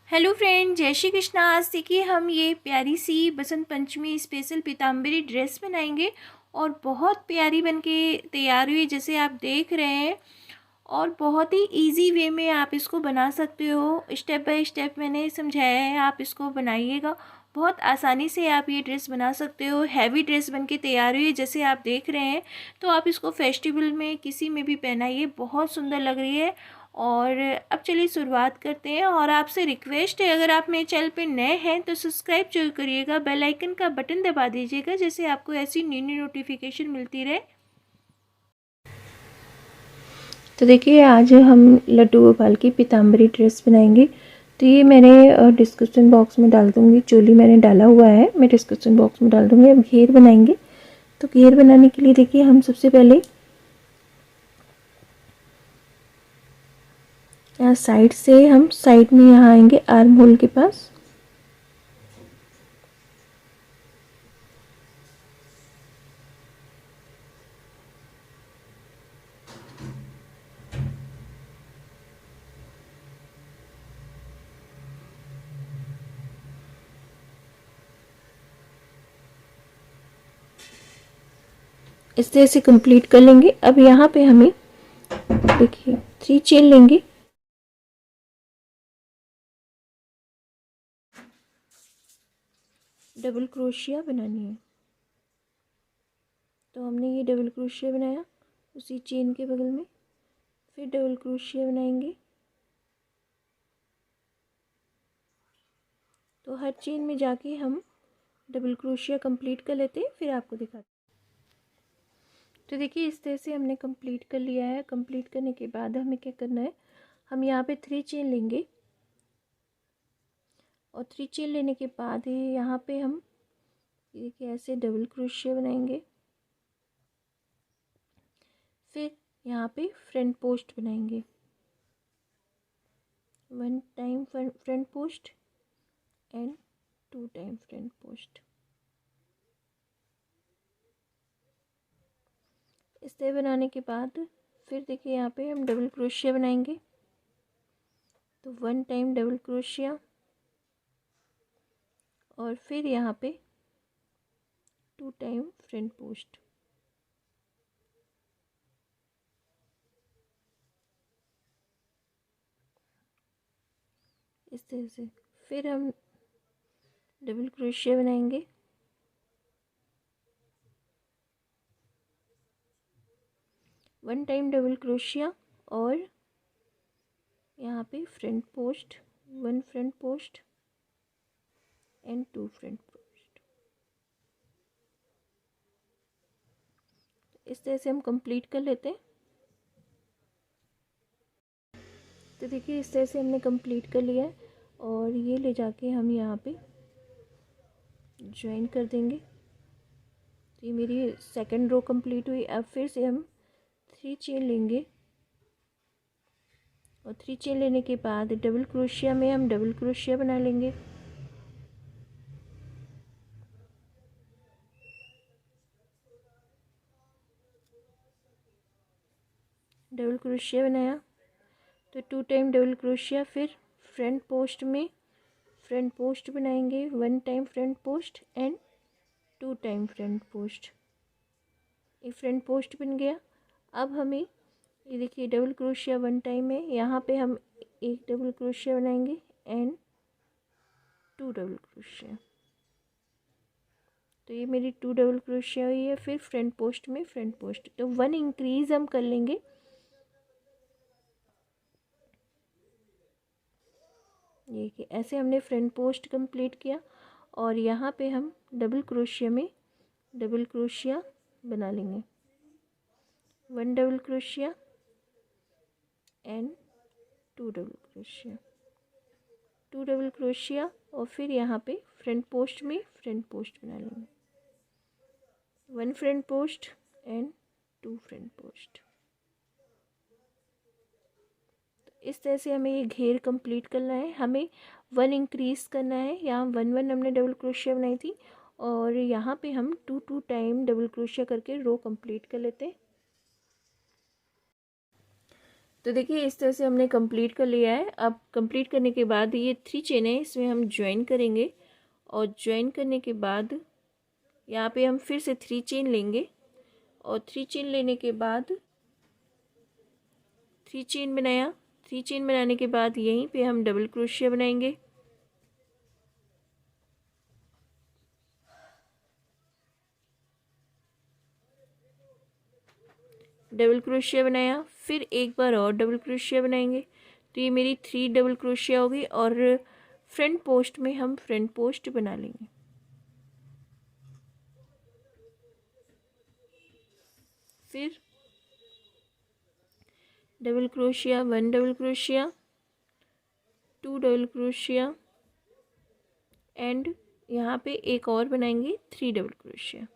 Hello friend, जय श्री कृष्णा। आज देखिए हम ये प्यारी सी बसंत पंचमी स्पेशल पीताम्बरी ड्रेस बनाएंगे और बहुत प्यारी बनके तैयार हुई जैसे आप देख रहे हैं। और बहुत ही इजी वे में आप इसको बना सकते हो। स्टेप बाय स्टेप मैंने समझाया है, आप इसको बनाइएगा। बहुत आसानी से आप ये ड्रेस बना सकते हो। हैवी ड्रेस बनके तैयार हुई है जैसे आप देख रहे हैं। तो आप इसको फेस्टिवल में किसी में भी पहनाइए, बहुत सुंदर लग रही है। और अब चलिए शुरुआत करते हैं। और आपसे रिक्वेस्ट है, अगर आप मेरे चैनल पे नए हैं तो सब्सक्राइब जरूर करिएगा, बेल आइकन का बटन दबा दीजिएगा जिससे आपको ऐसी न्यू न्यू नोटिफिकेशन मिलती रहे। तो देखिए आज हम लड्डू गोपाल की पीताम्बरी ड्रेस बनाएंगे। तो ये मैंने डिस्क्रिप्शन बॉक्स में डाल दूँगी, चोली मैंने डाला हुआ है, मैं डिस्क्रिप्शन बॉक्स में डाल दूँगी। अब घेर बनाएंगे। तो घेर बनाने के लिए देखिए हम सबसे पहले यहाँ साइड से हम साइड में यहाँ आएंगे आर्म होल के पास। इस तरह से कंप्लीट कर लेंगे। अब यहाँ पे हमें देखिए 3 चेन लेंगे। डबल क्रोशिया बनानी है। तो हमने ये डबल क्रोशिया बनाया उसी चेन के बगल में, फिर डबल क्रोशिया बनाएंगे। तो हर चेन में जाके हम डबल क्रोशिया कंप्लीट कर लेते हैं, फिर आपको दिखाते। तो देखिए इस तरह से हमने कंप्लीट कर लिया है। कंप्लीट करने के बाद हमें क्या करना है, हम यहाँ पे 3 चेन लेंगे और 3 चेन लेने के बाद ही यहाँ पे हम देखिए ऐसे डबल क्रोशिया बनाएंगे। फिर यहाँ पे फ्रंट पोस्ट बनाएंगे, 1 time front post and 2 time front post. इस तरह बनाने के बाद फिर देखिए यहाँ पे हम डबल क्रोशिया बनाएंगे। तो 1 टाइम डबल क्रोशिया और फिर यहाँ पे 2 टाइम फ्रंट पोस्ट। इस तरह से फिर हम डबल क्रोशिया बनाएंगे। 1 टाइम डबल क्रोशिया और यहाँ पे front post, 1 front post and 2 front post. इस तरह से हम कंप्लीट कर लेते हैं। तो देखिए इस तरह से हमने कंप्लीट कर लिया है और ये ले जाके हम यहाँ पे ज्वाइन कर देंगे। तो ये मेरी सेकंड रो कंप्लीट हुई। अब फिर से हम 3 चेन लेंगे और 3 चेन लेने के बाद डबल क्रोशिया में हम डबल क्रोशिया बना लेंगे। डबल क्रोशिया बनाया तो 2 टाइम डबल क्रोशिया, फिर फ्रंट पोस्ट में फ्रंट पोस्ट बनाएंगे, 1 time front post and 2 time front post. ये फ्रंट पोस्ट बन गया। अब हमें ये देखिए डबल क्रोशिया 1 टाइम है, यहाँ पे हम एक डबल क्रोशिया बनाएंगे एंड 2 डबल क्रोशिया। तो ये मेरी 2 डबल क्रोशिया हुई है। फिर फ्रंट पोस्ट में फ्रंट पोस्ट, तो 1 इंक्रीज हम कर लेंगे। ये कि ऐसे हमने फ्रंट पोस्ट कंप्लीट किया और यहाँ पे हम डबल क्रोशिया में डबल क्रोशिया बना लेंगे, 1 double crochet and 2 double crochet, 2 double crochet और फिर यहाँ पे फ्रंट पोस्ट में फ्रंट पोस्ट बना लेंगे, 1 front post and 2 front post. इस तरह से हमें ये घेर कंप्लीट करना है। हमें 1 इंक्रीज करना है। यहाँ 1 हमने डबल क्रोशिया बनाई थी और यहाँ पे हम 2 टाइम डबल क्रोशिया करके रो कंप्लीट कर लेते हैं। तो देखिए इस तरह से हमने कंप्लीट कर लिया है। अब कंप्लीट करने के बाद ये 3 चेन है, इसमें हम ज्वाइन करेंगे और ज्वाइन करने के बाद यहाँ पे हम फिर से 3 चेन लेंगे और 3 चेन लेने के बाद 3 चेन बनाया। 3 चेन बनाने के बाद यहीं पे हम डबल क्रोशिया बनाएंगे। डबल क्रोशिया बनाया, फिर एक बार और डबल क्रोशिया बनाएंगे। तो ये मेरी 3 डबल क्रोशिया हो गई और फ्रंट पोस्ट में हम फ्रंट पोस्ट बना लेंगे। फिर double crochet, 1 double crochet, 2 double crochet and यहाँ पे एक और बनाएंगे 3 डबल क्रोशिया।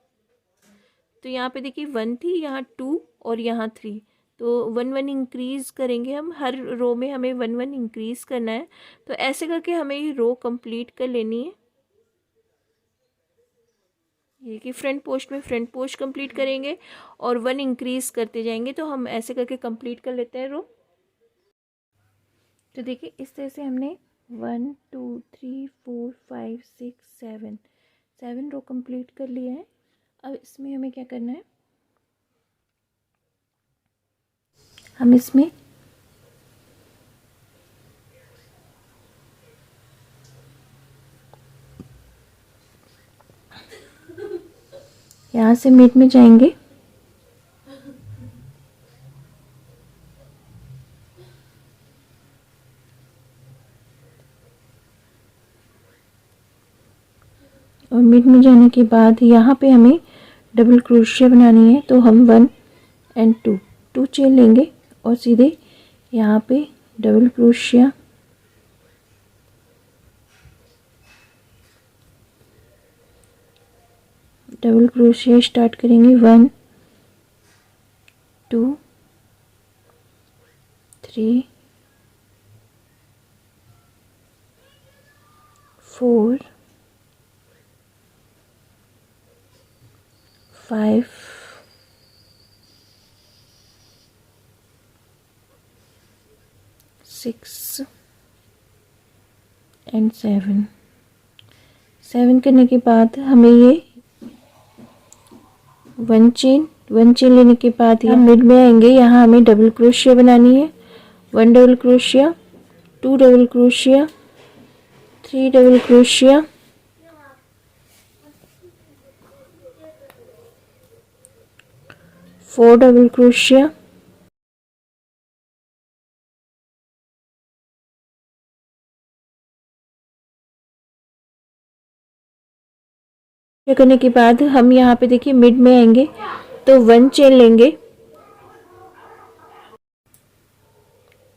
तो यहाँ पे देखिए 1 थी, यहाँ 2 और यहाँ 3, तो 1 1 इंक्रीज़ करेंगे हम। हर रो में हमें 1 1 इंक्रीज़ करना है। तो ऐसे करके हमें ये रो कंप्लीट कर लेनी है। ये कि फ्रंट पोस्ट में फ्रंट पोस्ट कंप्लीट करेंगे और 1 इंक्रीज़ करते जाएंगे। तो हम ऐसे करके कंप्लीट कर लेते हैं रो। तो देखिए इस तरह से हमने 1 2 3 4 5 6 7 रो कंप्लीट कर लिया है। अब इसमें हमें क्या करना है, हम इसमें यहाँ से मिड में जाएंगे और मिड में जाने के बाद यहाँ पे हमें डबल क्रोशिया बनानी है। तो हम 1 एंड 2 चेन लेंगे और सीधे यहाँ पे double crochet, double crochet start करेंगे। 1 2 3 4 5 6 एंड 7 करने के बाद हमें ये 1 चेन लेने के बाद हम मिड में आएंगे। यहाँ हमें डबल क्रोशिया बनानी है। 1 double crochet, 2 double crochet, 3 double crochet, 4 double crochet, करने के बाद हम यहाँ पे देखिए मिड में आएंगे तो 1 चेन लेंगे।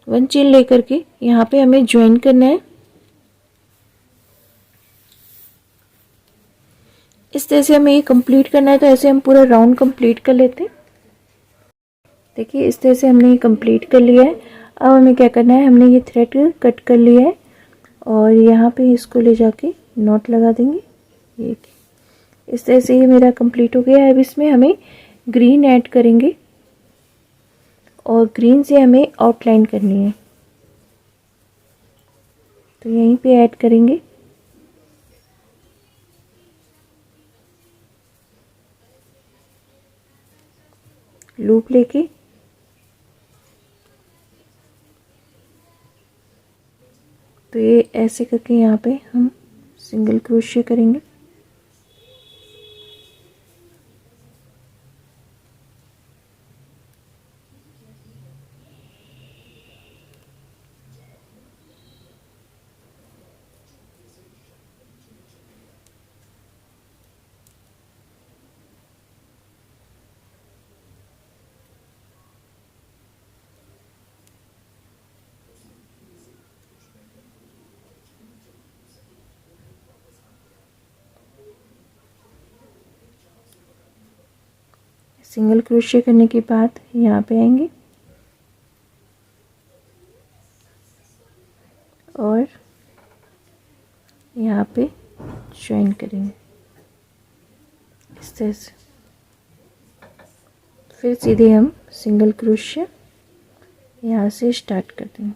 1 चेन लेकर के यहाँ पे हमें ज्वाइन करना है। इस तरह से हमें ये कंप्लीट करना है। तो ऐसे हम पूरा राउंड कंप्लीट कर लेते हैं। देखिए इस तरह से हमने ये कंप्लीट कर लिया है। अब हमें क्या करना है, हमने ये थ्रेड कट कर लिया है और यहाँ पे इसको ले जाके नॉट लगा देंगे। ये इस तरह से ये मेरा कंप्लीट हो गया है। अब इसमें हमें ग्रीन ऐड करेंगे और ग्रीन से हमें आउटलाइन करनी है। तो यहीं पे ऐड करेंगे। लूप लेके तो ये ऐसे करके यहाँ पे हम सिंगल क्रोशिया करेंगे। सिंगल क्रोशिया करने के बाद यहाँ पे आएंगे और यहाँ पे ज्वाइन करेंगे इस तरह से। फिर सीधे हम सिंगल क्रोशिया यहाँ से स्टार्ट करते हैं।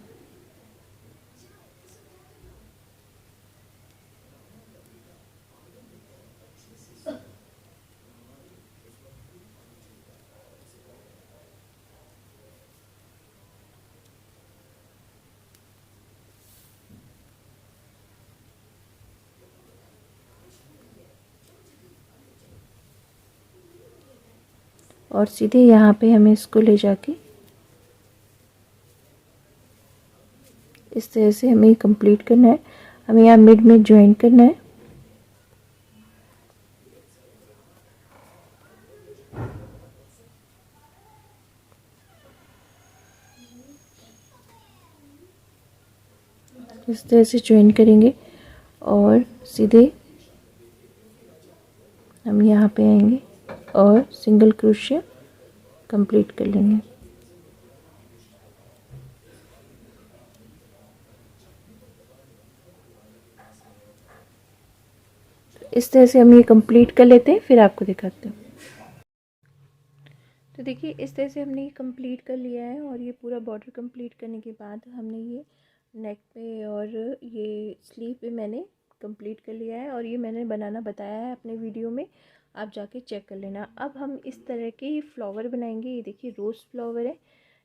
और सीधे यहाँ पे हमें इसको ले जाके इस तरह से हमें कंप्लीट करना है। हमें यहाँ मिड में ज्वाइन करना है। इस तरह से ज्वाइन करेंगे और सीधे हम यहाँ पे आएंगे और सिंगल क्रोशिया कंप्लीट कर लेंगे। इस तरह से हम ये कंप्लीट कर लेते हैं, फिर आपको दिखाते हैं। तो देखिए इस तरह से हमने ये कंप्लीट कर लिया है और ये पूरा बॉर्डर कंप्लीट करने के बाद हमने ये नेक पे और ये स्लीव पे मैंने कंप्लीट कर लिया है और ये मैंने बनाना बताया है अपने वीडियो में, आप जाके चेक कर लेना। अब हम इस तरह के फ्लावर बनाएंगे। ये देखिए रोज़ फ्लावर है,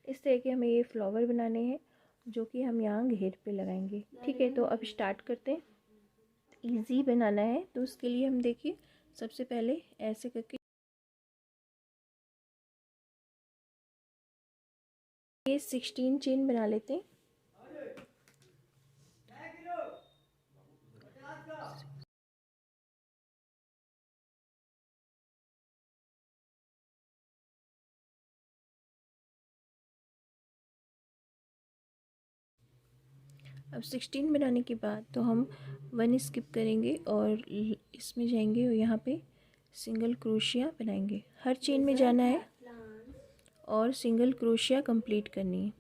इस तरह के हमें ये फ्लावर बनाने हैं जो कि हम यहाँ घेर पे लगाएंगे। ठीक है, तो अब स्टार्ट करते हैं। ईजी बनाना है तो उसके लिए हम देखिए सबसे पहले ऐसे करके ये 16 चेन बना लेते हैं। अब 16 बनाने के बाद तो हम 1 स्किप करेंगे और इसमें जाएंगे और यहाँ पे सिंगल क्रोशिया बनाएंगे। हर चेन में जाना है और सिंगल क्रोशिया कंप्लीट करनी है।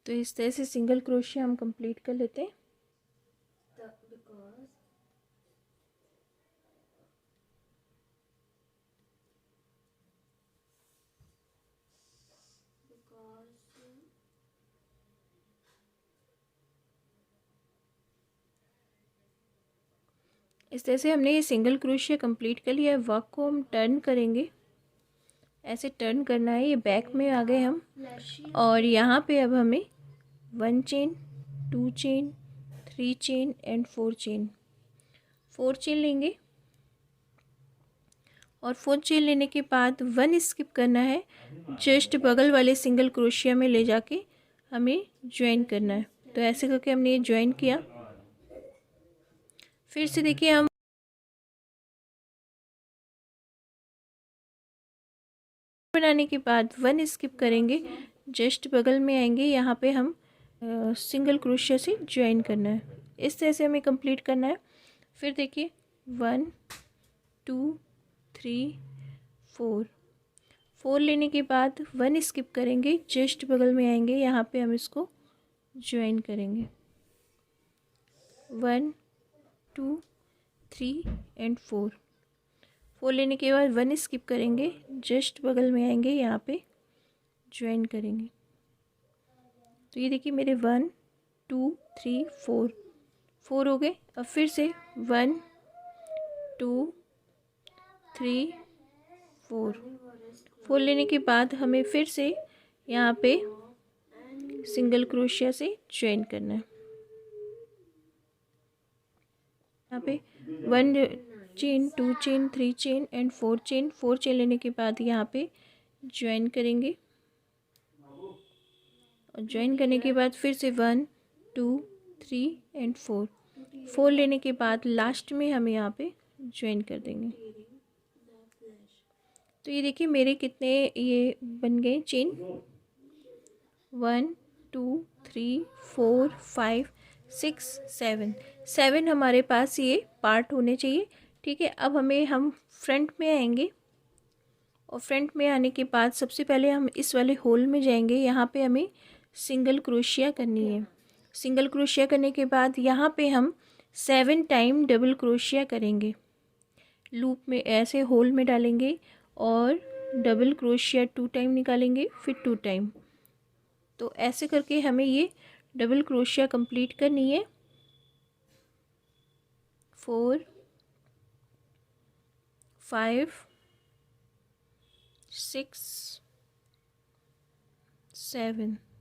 तो इस तरह से सिंगल क्रोशिया हम कंप्लीट कर लेते हैं। इस तरह से हमने ये सिंगल क्रोशिया कंप्लीट कर लिया है। वर्क को हम टर्न करेंगे, ऐसे टर्न करना है। ये बैक में आ गए हम और यहाँ पे अब हमें 1 chain, 2 chain, 3 chain and 4 chain, 4 chain लेंगे और 4 चेन लेने के बाद 1 स्किप करना है। जस्ट बगल वाले सिंगल क्रोशिया में ले जाके हमें ज्वाइन करना है। तो ऐसे करके हमने ये ज्वाइन किया। फिर से देखिए हम बनाने के बाद 1 स्किप करेंगे, जस्ट बगल में आएंगे, यहाँ पे हम सिंगल क्रोशिया से ज्वाइन करना है। इस तरह से हमें कंप्लीट करना है। फिर देखिए 1 2 3 4, 4 लेने के बाद 1 स्किप करेंगे, जस्ट बगल में आएंगे, यहाँ पे हम इसको ज्वाइन करेंगे। 1 2 3 एंड 4, 4 लेने के बाद 1 स्किप करेंगे, जस्ट बगल में आएंगे, यहाँ पे ज्वाइन करेंगे। तो ये देखिए मेरे 1 2 3 4, 4 हो गए। अब फिर से 1 2 3 4, 4 लेने के बाद हमें फिर से यहाँ पे सिंगल क्रोशिया से ज्वाइन करना है। यहाँ पे 1 chain, 2 chain, 3 chain and 4 chain, 4 chain लेने के बाद यहाँ पे ज्वाइन करेंगे और ज्वाइन करने के बाद फिर से 1 2 3 एंड 4, 4 लेने के बाद लास्ट में हम यहाँ पे ज्वाइन कर देंगे। तो ये देखिए मेरे कितने ये बन गए चेन, 1 2 3 4 5 6 7, 7 हमारे पास ये पार्ट होने चाहिए। ठीक है, अब हम फ्रंट में आएंगे और फ्रंट में आने के बाद सबसे पहले हम इस वाले होल में जाएंगे। यहाँ पे हमें सिंगल क्रोशिया करनी है। सिंगल क्रोशिया करने के बाद यहाँ पे हम 7 टाइम डबल क्रोशिया करेंगे। लूप में ऐसे होल में डालेंगे और डबल क्रोशिया 2 टाइम निकालेंगे, फिर 2 टाइम। तो ऐसे करके हमें ये डबल क्रोशिया कंप्लीट करनी है। 4 5 6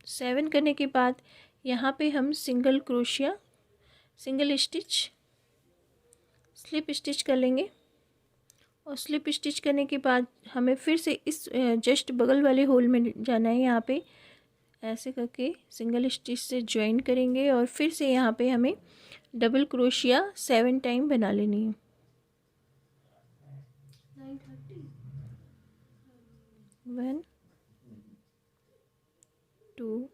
7 करने के बाद यहाँ पे हम single crochet, single stitch, slip stitch कर लेंगे। और स्लिप स्टिच करने के बाद हमें फिर से इस जस्ट बगल वाले होल में जाना है। यहाँ पे ऐसे करके सिंगल स्टिच से ज्वाइन करेंगे और फिर से यहाँ पे हमें डबल क्रोशिया 7 टाइम बना लेनी है। 1 2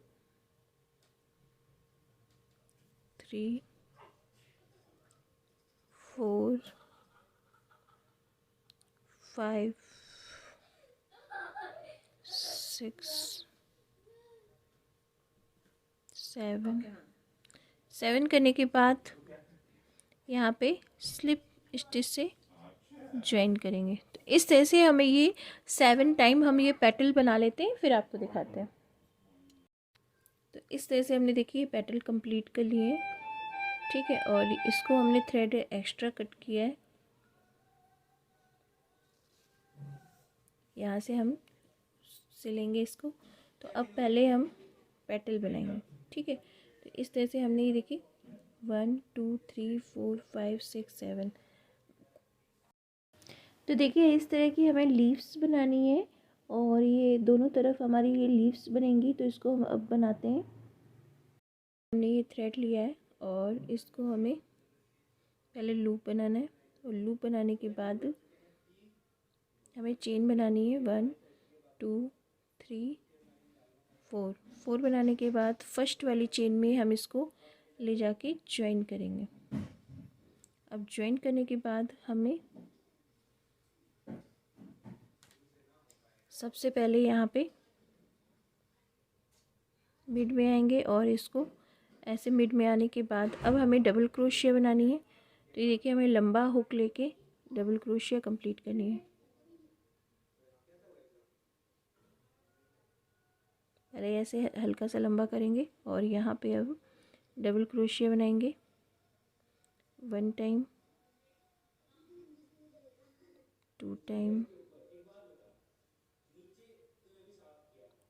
3 4 5 6 7 करने के बाद यहाँ पे स्लिप स्टिच से ज्वाइन करेंगे। तो इस तरह से हमें ये 7 टाइम हम ये पेटल बना लेते हैं, फिर आपको दिखाते हैं। तो इस तरह से हमने देखिए पेटल कंप्लीट कर लिए हैं, ठीक है। और इसको हमने थ्रेड एक्स्ट्रा कट किया है, यहाँ से हम सिलेंगे इसको। तो अब पहले हम पेटल बनाएंगे, ठीक है। तो इस तरह से हमने ये देखिए 1 2 3 4 5 6 7। तो देखिए इस तरह की हमें लीव्स बनानी है और ये दोनों तरफ हमारी ये लीव्स बनेंगी। तो इसको हम अब बनाते हैं। हमने ये थ्रेड लिया है और इसको हमें पहले लूप बनाना है और लूप बनाने के बाद हमें चेन बनानी है 1 2 3 4 बनाने के बाद फर्स्ट वाली चेन में हम इसको ले जाके ज्वाइन करेंगे। अब ज्वाइन करने के बाद हमें सबसे पहले यहाँ पे मिड में आएंगे और इसको ऐसे मिड में आने के बाद अब हमें डबल क्रोशिया बनानी है। तो ये देखिए हमें लंबा हुक लेके डबल क्रोशिया कंप्लीट करनी है। पहले ऐसे हल्का सा लंबा करेंगे और यहाँ पे अब डबल क्रोशिया बनाएंगे 1 टाइम 2 टाइम,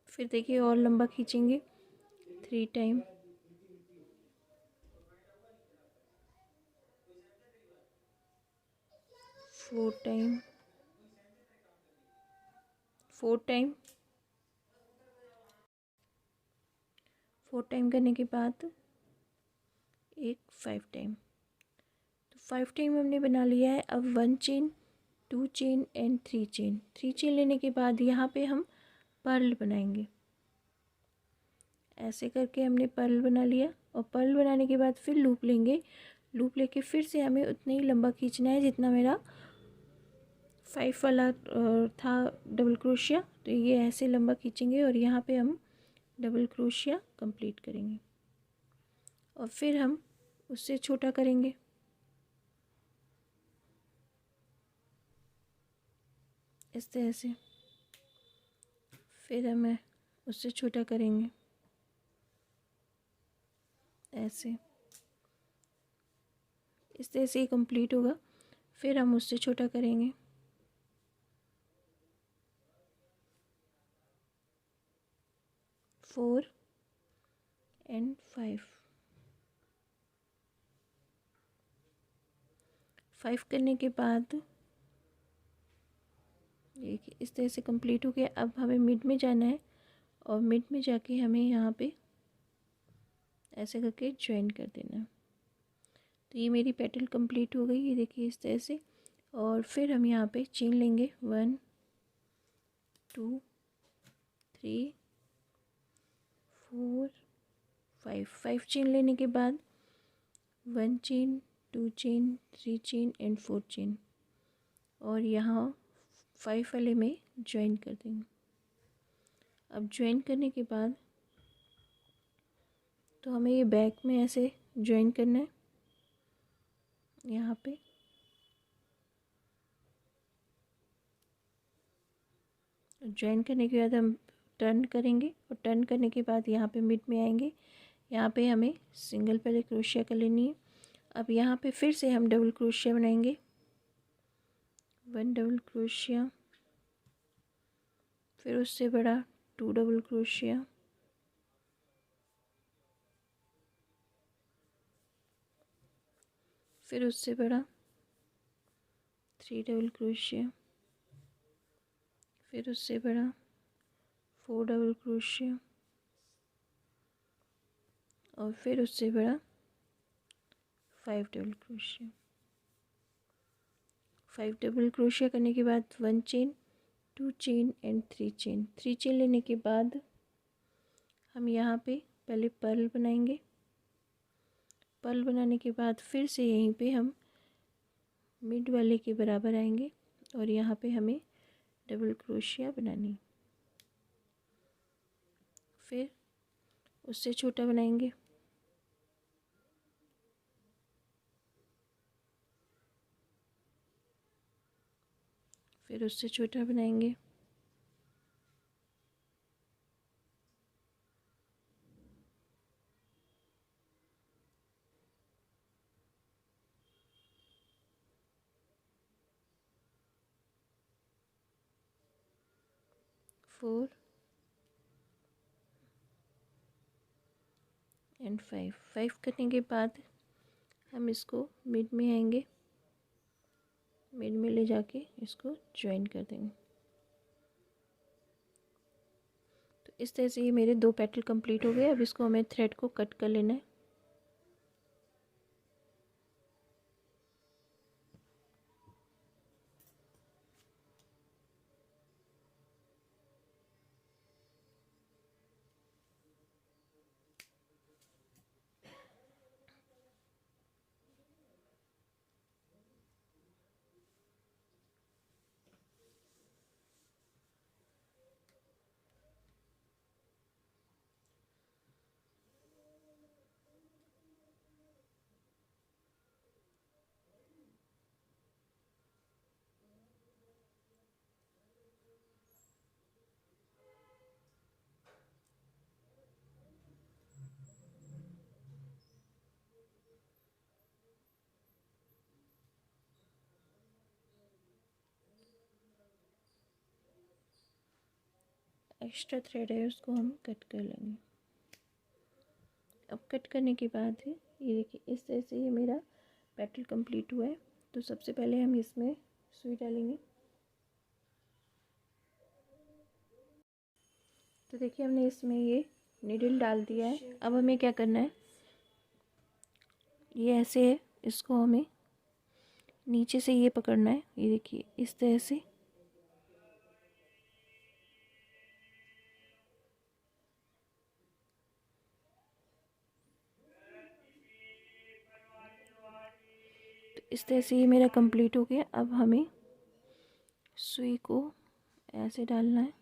फिर देखिए और लंबा खींचेंगे 3 टाइम, 4 टाइम 4 टाइम 4 टाइम करने के बाद एक 5 टाइम। तो 5 टाइम हमने बना लिया है। अब 1 chain 2 chain and 3 chain. 3 chain लेने के बाद यहाँ पे हम पर्ल बनाएंगे। ऐसे करके हमने पर्ल बना लिया और पर्ल बनाने के बाद फिर लूप लेंगे। लूप लेके फिर से हमें उतना ही लंबा खींचना है जितना मेरा 5 वाला था डबल क्रोशिया। तो ये ऐसे लंबा खींचेंगे और यहाँ पे हम डबल क्रोशिया कंप्लीट करेंगे और फिर हम उससे छोटा करेंगे। इस तरह से फिर हमें उससे छोटा करेंगे ऐसे। इस तरह से ही कंप्लीट होगा। फिर हम उससे छोटा करेंगे। फोर एंड 5 करने के बाद देखिए इस तरह से कंप्लीट हो गया। अब हमें मिड में जाना है और मिड में जाके हमें यहाँ पे ऐसे करके ज्वाइन कर देना है। तो ये मेरी पेटल कंप्लीट हो गई, ये देखिए इस तरह से। और फिर हम यहाँ पे चेन लेंगे 1 2 3 4 5 चेन लेने के बाद 1 chain 2 chain 3 chain and 4 chain. और यहाँ 5 वाले में ज्वाइन कर देंगे। अब ज्वाइन करने के बाद तो हमें ये बैक में ऐसे ज्वाइन करना है। यहाँ पे ज्वाइन करने के बाद हम टर्न करेंगे और टर्न करने के बाद यहाँ पे मिड में आएंगे। यहाँ पे हमें सिंगल पहले क्रोशिया कर लेनी है। अब यहाँ पे फिर से हम डबल क्रोशिया बनाएंगे। 1 डबल क्रोशिया, फिर उससे बड़ा 2 डबल क्रोशिया, फिर उससे बड़ा 3 डबल क्रोशिया, फिर उससे बड़ा 4 डबल क्रोशिया और फिर उससे बड़ा 5 डबल क्रोशिया। 5 डबल क्रोशिया करने के बाद 1 chain, 2 chain and 3 chain. 3 chain लेने के बाद हम यहाँ पे पहले पर्ल बनाएंगे। पर्ल बनाने के बाद फिर से यहीं पे हम मिड वाले के बराबर आएंगे और यहाँ पे हमें डबल क्रोशिया बनानी, फिर उससे छोटा बनाएंगे, फिर उससे छोटा बनाएंगे, फोर एंड 5। 5 करने के बाद हम इसको मिड में आएंगे, मिड में ले जाके इसको ज्वाइन कर देंगे। तो इस तरह से ये मेरे 2 पेटल कंप्लीट हो गए। अब इसको हमें थ्रेड को कट कर लेना है। एक्स्ट्रा थ्रेड है उसको हम कट कर लेंगे। अब कट करने के बाद ये देखिए इस तरह से ये मेरा पेटल कंप्लीट हुआ है। तो सबसे पहले हम इसमें सुई डालेंगे। तो देखिए हमने इसमें ये नीडल डाल दिया है। अब हमें क्या करना है, ये ऐसे है, इसको हमें नीचे से ये पकड़ना है। ये देखिए इस तरह से इस तरह से ये मेरा कंप्लीट हो गया। अब हमें सुई को ऐसे डालना है।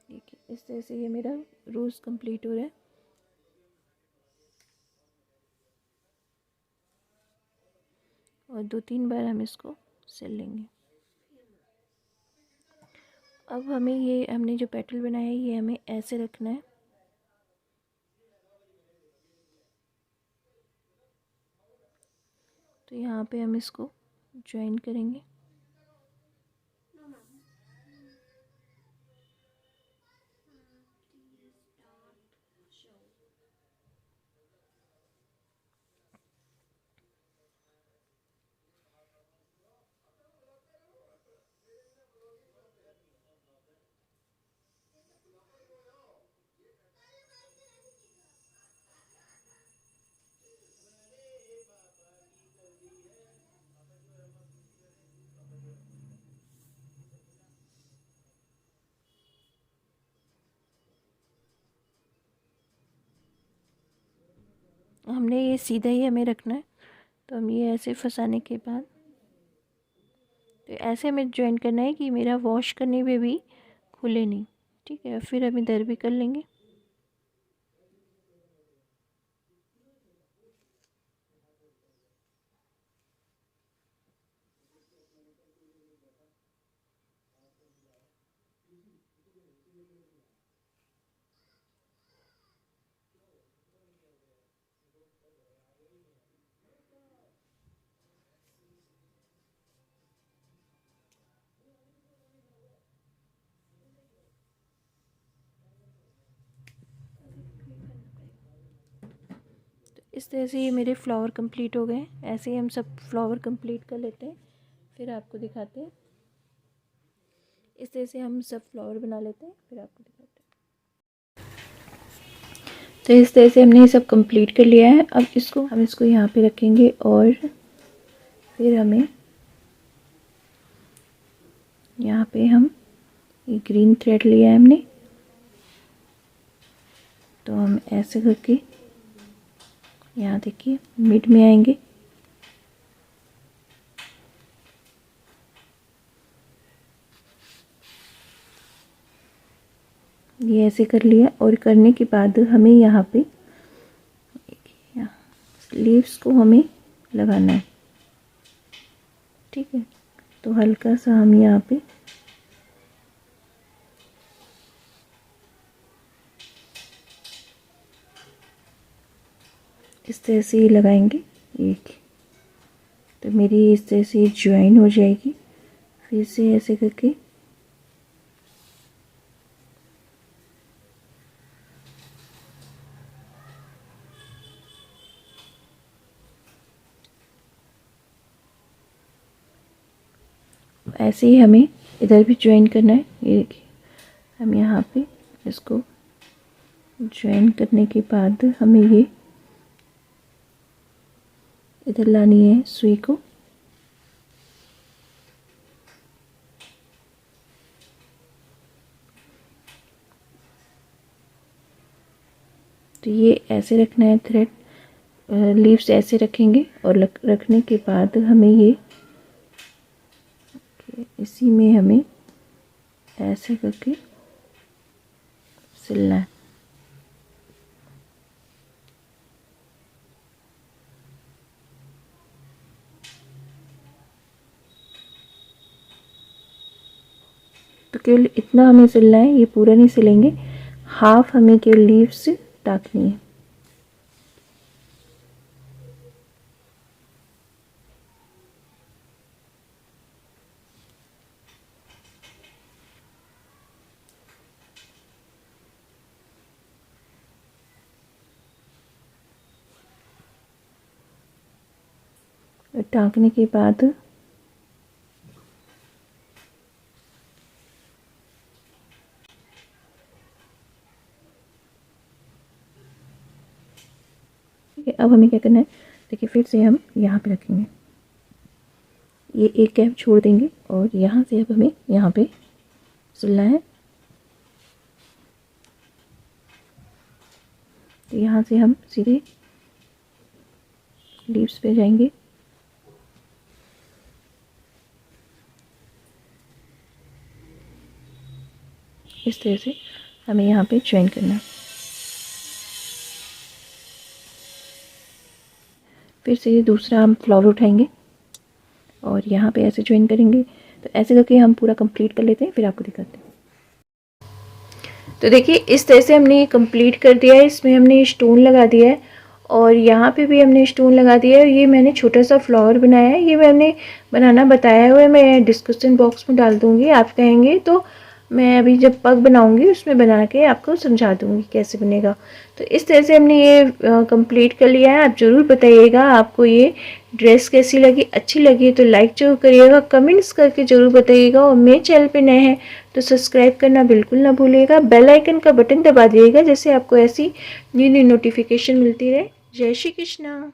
देखिए इस तरह से ये मेरा रोज़ कंप्लीट हो रहा है। और 2-3 बार हम इसको सिल लेंगे। अब हमें ये हमने जो पेटल बनाया है ये हमें ऐसे रखना है। तो यहाँ पे हम इसको ज्वाइन करेंगे। हमने ये सीधा ही हमें रखना है। तो हम ये ऐसे फंसाने के बाद तो ऐसे हमें ज्वाइन करना है कि मेरा वॉश करने में भी खुले नहीं। ठीक है, फिर हम इधर भी कर लेंगे। इस तरह से ये मेरे फ्लावर कंप्लीट हो गए। ऐसे ही हम सब फ्लावर कंप्लीट कर लेते हैं, फिर आपको दिखाते हैं। इस तरह से हम सब फ्लावर बना लेते हैं, फिर आपको दिखाते हैं। तो इस तरह से हमने ये सब कंप्लीट कर लिया है। अब हम इसको यहाँ पे रखेंगे और फिर हमें यहाँ पे हम ये ग्रीन थ्रेड लिया है हमने, तो हम ऐसे करके यहाँ देखिए मिड में आएंगे। ये ऐसे कर लिया और करने के बाद हमें यहाँ पे लीव्स को हमें लगाना है। ठीक है, तो हल्का सा हम यहाँ पे इस तरह से ही लगाएंगे एक, तो मेरी इस तरह से ज्वाइन हो जाएगी। फिर से ऐसे करके ऐसे ही हमें इधर भी ज्वाइन करना है। ये देखिए हम यहाँ पे इसको ज्वाइन करने के बाद हमें ये इधर लानी है सुई को। तो ये ऐसे रखना है थ्रेड, लीव्स ऐसे रखेंगे और रखने के बाद हमें ये इसी में हमें ऐसे करके सिलना है। तो केवल इतना हमें सिलना है, ये पूरा नहीं सिलेंगे, हाफ हमें केवल लीव्स टाकनी है। टाँकने के बाद अब हमें क्या करना है, देखिए फिर से हम यहाँ पे रखेंगे, ये एक गैप छोड़ देंगे और यहाँ से अब हमें यहाँ पे सिलना है। तो यहाँ से हम सीधे लीव्स पे जाएंगे। इस तरह से हमें यहाँ पे ज्वाइन करना है। फिर से दूसरा हम फ्लावर उठाएंगे और यहाँ पे ऐसे ज्वाइन करेंगे। तो ऐसे करके हम पूरा कंप्लीट कर लेते हैं, फिर आपको दिखाते हैं। तो देखिए इस तरह से हमने ये कंप्लीट कर दिया है। इसमें हमने स्टोन लगा दिया है और यहाँ पे भी हमने स्टोन लगा दिया है। ये मैंने छोटा सा फ्लावर बनाया है, ये मैंने बनाना बताया हुआ है, मैं डिस्क्रिप्शन बॉक्स में डाल दूँगी। आप कहेंगे तो मैं अभी जब पग बनाऊंगी उसमें बना के आपको समझा दूंगी कैसे बनेगा। तो इस तरह से हमने ये कंप्लीट कर लिया है। आप ज़रूर बताइएगा आपको ये ड्रेस कैसी लगी, अच्छी लगी तो लाइक जरूर करिएगा, कमेंट्स करके ज़रूर बताइएगा। और मेरे चैनल पे नए हैं तो सब्सक्राइब करना बिल्कुल ना भूलिएगा, बेल आइकन का बटन दबा दिएगा, जैसे आपको ऐसी न्यू न्यू नोटिफिकेशन मिलती रहे। जय श्री कृष्णा।